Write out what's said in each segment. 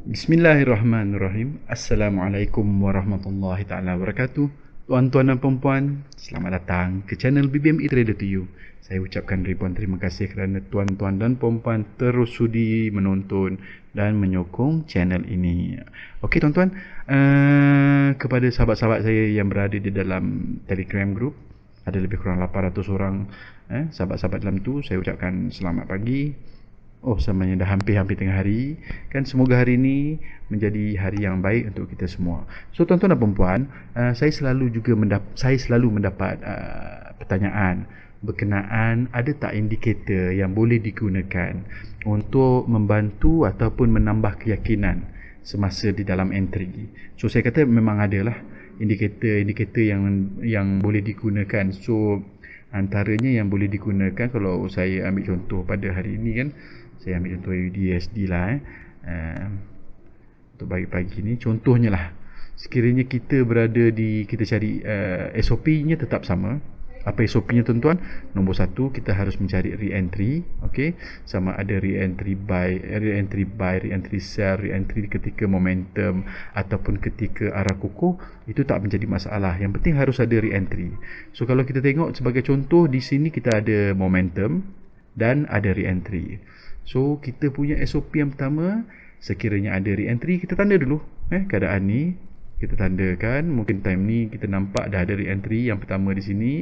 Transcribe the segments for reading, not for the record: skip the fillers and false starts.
Bismillahirrahmanirrahim. Assalamualaikum warahmatullahi taala wabarakatuh. Tuan-tuan dan puan-puan, selamat datang ke channel BBM Trader to You. Saya ucapkan ribuan terima kasih kerana tuan-tuan dan puan-puan terus sudi menonton dan menyokong channel ini. Okey tuan-tuan, kepada sahabat-sahabat saya yang berada di dalam Telegram group, ada lebih kurang 800 orang sahabat-sahabat dalam tu, saya ucapkan selamat pagi. Oh, sebenarnya dah hampir-hampir tengah hari. Kan semoga hari ini menjadi hari yang baik untuk kita semua. So tuan-tuan dan puan-puan, saya selalu mendapat pertanyaan berkenaan ada tak indikator yang boleh digunakan untuk membantu ataupun menambah keyakinan semasa di dalam entry. So saya kata memang ada lah indikator yang boleh digunakan. So antaranya yang boleh digunakan, kalau saya ambil contoh pada hari ini kan, saya ambil contoh USD lah untuk pagi-pagi ni. Contohnya lah, sekiranya kita kita cari SOP nya tetap sama. Apa SOP nya tuan-tuan? Nombor satu, kita harus mencari re-entry. Okay? Sama ada re-entry buy, re-entry sell, re-entry ketika momentum ataupun ketika arah kukuh. Itu tak menjadi masalah. Yang penting harus ada re-entry. So kalau kita tengok sebagai contoh, di sini kita ada momentum dan ada re-entry. So kita punya SOP yang pertama, sekiranya ada re-entry, kita tanda dulu keadaan ni. Kita tandakan, mungkin time ni kita nampak dah ada re-entry yang pertama di sini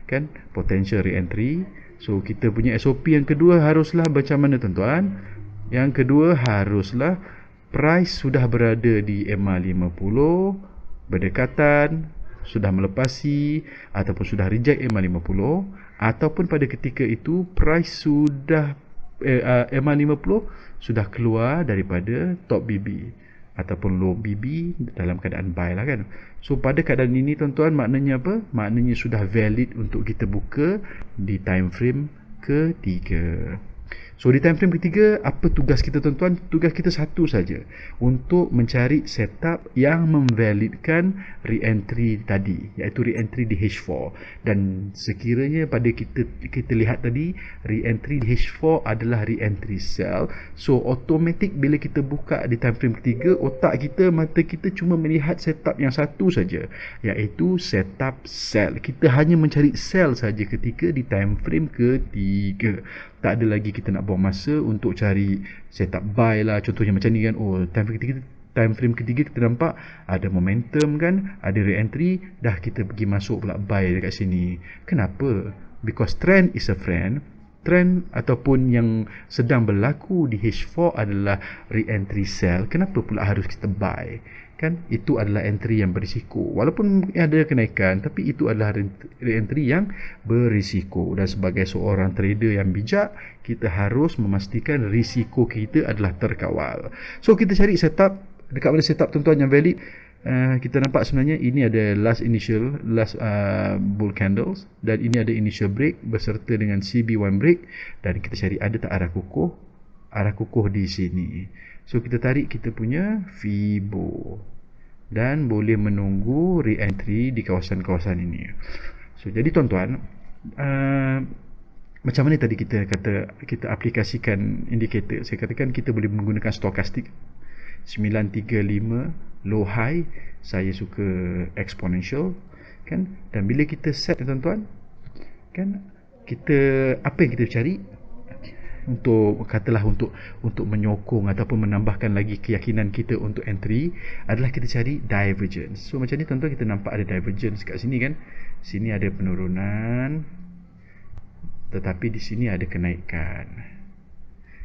kan, potential re-entry. So kita punya SOP yang kedua haruslah macam mana tuan-tuan? Yang kedua haruslah price sudah berada di MA50, berdekatan, sudah melepasi ataupun sudah reject MA50, ataupun pada ketika itu price sudah MA50 sudah keluar daripada top BB ataupun low BB dalam keadaan buy lah kan. So pada keadaan ini tuan-tuan, maknanya apa? Maknanya sudah valid untuk kita buka di time frame ketiga. So di time frame ketiga, apa tugas kita tuan-tuan? Tugas kita satu saja, untuk mencari setup yang memvalidkan re-entry tadi, iaitu re-entry di H4. Dan sekiranya pada kita lihat tadi, re-entry di H4 adalah re-entry sell. So automatic bila kita buka di time frame ketiga, mata kita cuma melihat setup yang satu saja, iaitu setup sell. Kita hanya mencari sell saja ketika di time frame ketiga. Tak ada lagi kita nak buang masa untuk cari setup buy lah. Contohnya macam ni kan, oh time frame ketiga kita nampak ada momentum kan, ada re-entry, dah kita pergi masuk pula buy dekat sini. Kenapa? Because trend is a friend. Trend ataupun yang sedang berlaku di H4 adalah re-entry sell. Kenapa pula harus kita buy? Kan itu adalah entry yang berisiko. Walaupun ada kenaikan, tapi itu adalah re-entry yang berisiko. Dan sebagai seorang trader yang bijak, kita harus memastikan risiko kita adalah terkawal. So kita cari setup. Dekat mana setup tuan-tuan yang valid? Kita nampak sebenarnya ini ada last bull candles, dan ini ada initial break beserta dengan CB1 break, dan kita cari ada tak arah kukuh di sini. So kita tarik kita punya Fibo dan boleh menunggu re-entry di kawasan-kawasan ini. So jadi tuan-tuan, macam mana tadi kita aplikasikan indikator? Saya katakan kita boleh menggunakan stokastik 935 low high. Saya suka exponential kan, dan bila kita set tuan-tuan kan, apa yang kita cari untuk menyokong ataupun menambahkan lagi keyakinan kita untuk entry adalah kita cari divergence. So macam ni tuan-tuan, kita nampak ada divergence kat sini kan. Sini ada penurunan, tetapi di sini ada kenaikan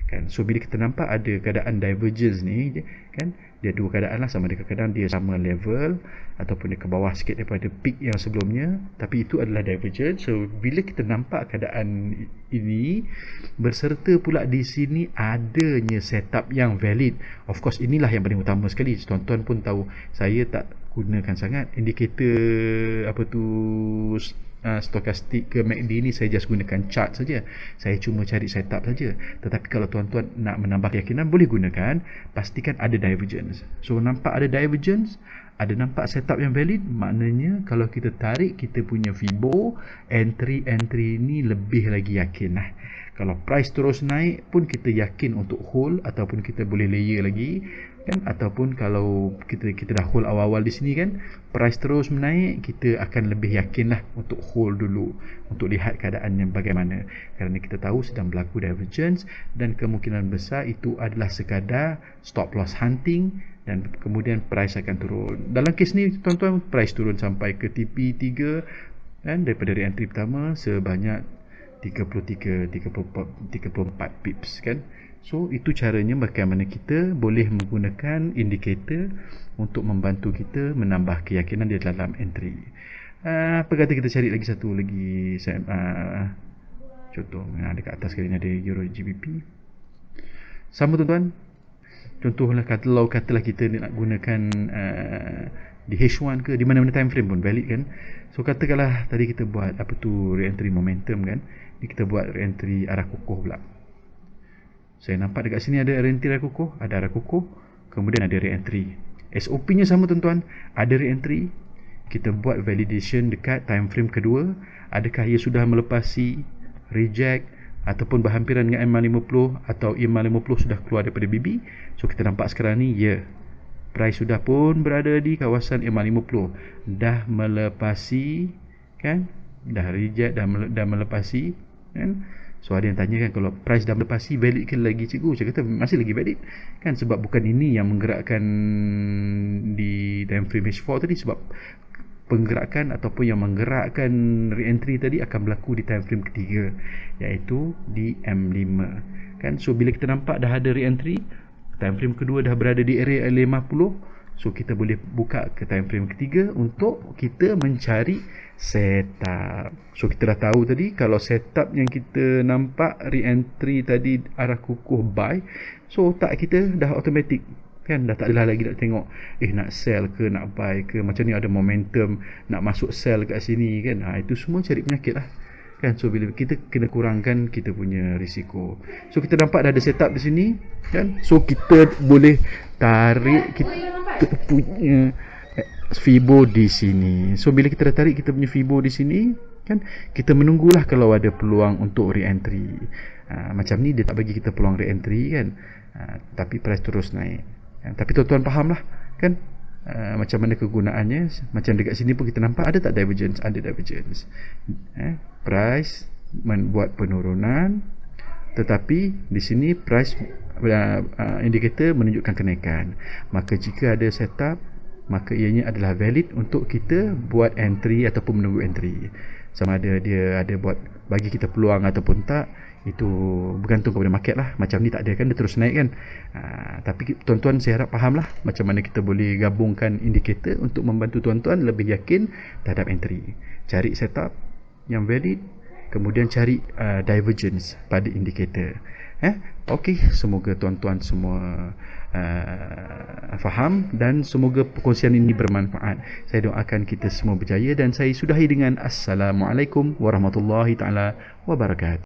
kan. So bila kita nampak ada keadaan divergence ni kan, dia dua keadaan lah, sama ada kadang dia sama level ataupun dia ke bawah sikit daripada peak yang sebelumnya, tapi itu adalah divergence. So bila kita nampak keadaan ini berserta pula di sini adanya setup yang valid, of course inilah yang paling utama sekali. Tuan-tuan pun tahu saya tak gunakan sangat indikator stokastik ke MACD ni. Saya just gunakan chart saja, saya cuma cari setup saja. Tetapi kalau tuan-tuan nak menambah keyakinan, boleh gunakan, pastikan ada divergence. So nampak ada divergence, ada nampak setup yang valid, maknanya kalau kita tarik kita punya Fibo, entry ni lebih lagi yakin lah. Kalau price terus naik pun kita yakin untuk hold, ataupun kita boleh layer lagi kan, ataupun kalau kita dah hold awal-awal di sini kan, price terus menaik, kita akan lebih yakin lah untuk hold dulu untuk lihat keadaannya bagaimana, kerana kita tahu sedang berlaku divergence dan kemungkinan besar itu adalah sekadar stop loss hunting dan kemudian price akan turun. Dalam kes ni tuan-tuan, price turun sampai ke TP3 kan, daripada re-entry pertama sebanyak 34 pips kan. So itu caranya bagaimana kita boleh menggunakan indikator untuk membantu kita menambah keyakinan di dalam entry. Apa kata kita cari lagi satu lagi contoh dekat atas kali ni ada Euro GBP. Sama tuan-tuan, contohlah katalah kita nak gunakan di H1 ke di mana-mana time frame pun valid kan. So katakanlah tadi kita buat re-entry momentum kan, ni kita buat re-entry arah kukuh pula. Saya nampak dekat sini ada re-entry arah kukuh, ada arah kukuh, kemudian ada re-entry. SOP nya sama tuan-tuan, ada re-entry, kita buat validation dekat time frame kedua, adakah ia sudah melepasi, reject ataupun berhampiran dengan MA50 atau MA50 sudah keluar daripada BB. So kita nampak sekarang ni price sudah pun berada di kawasan MA50, dah melepasi kan, dah reject, dah melepasi kan. So ada yang tanya kan, kalau price dah melepasi valid ke lagi cikgu? Saya kata masih lagi valid kan, sebab bukan ini yang menggerakkan di time frame H4 tadi, sebab penggerakan ataupun yang menggerakkan re-entry tadi akan berlaku di time frame ketiga, iaitu di M5 kan. So bila kita nampak dah ada re-entry, time frame kedua dah berada di area L50, so kita boleh buka ke time frame ketiga untuk kita mencari setup. So kita dah tahu tadi, kalau setup yang kita nampak re-entry tadi arah kukuh buy, so tak kita dah automatic kan, dah tak adalah lagi nak tengok nak sell ke nak buy ke, macam ni ada momentum nak masuk sell kat sini kan. Itu semua cari penyakit lah kan. So bila kita kena kurangkan kita punya risiko. So kita nampak dah ada setup di sini kan, so kita boleh tarik kita punya Fibo di sini. So bila kita dah tarik kita punya Fibo di sini kan, kita menunggulah kalau ada peluang untuk re-entry. Macam ni dia tak bagi kita peluang re-entry kan, tapi price terus naik. Tapi tuan-tuan faham lah kan, macam mana kegunaannya. Macam dekat sini pun kita nampak ada tak divergence? Ada divergence. Price membuat penurunan, tetapi di sini price indikator menunjukkan kenaikan. Maka jika ada setup, maka ianya adalah valid untuk kita buat entry ataupun menunggu entry. Sama ada dia ada buat bagi kita peluang ataupun tak, itu bergantung kepada market lah. Macam ni tak ada kan, dia terus naik kan. Tapi tuan-tuan saya harap faham lah macam mana kita boleh gabungkan indikator untuk membantu tuan-tuan lebih yakin terhadap entry. Cari setup yang valid, kemudian cari divergence pada indikator. Okey, semoga tuan-tuan semua faham dan semoga perkongsian ini bermanfaat. Saya doakan kita semua berjaya dan saya sudahi dengan Assalamualaikum warahmatullahi taala wabarakatuh.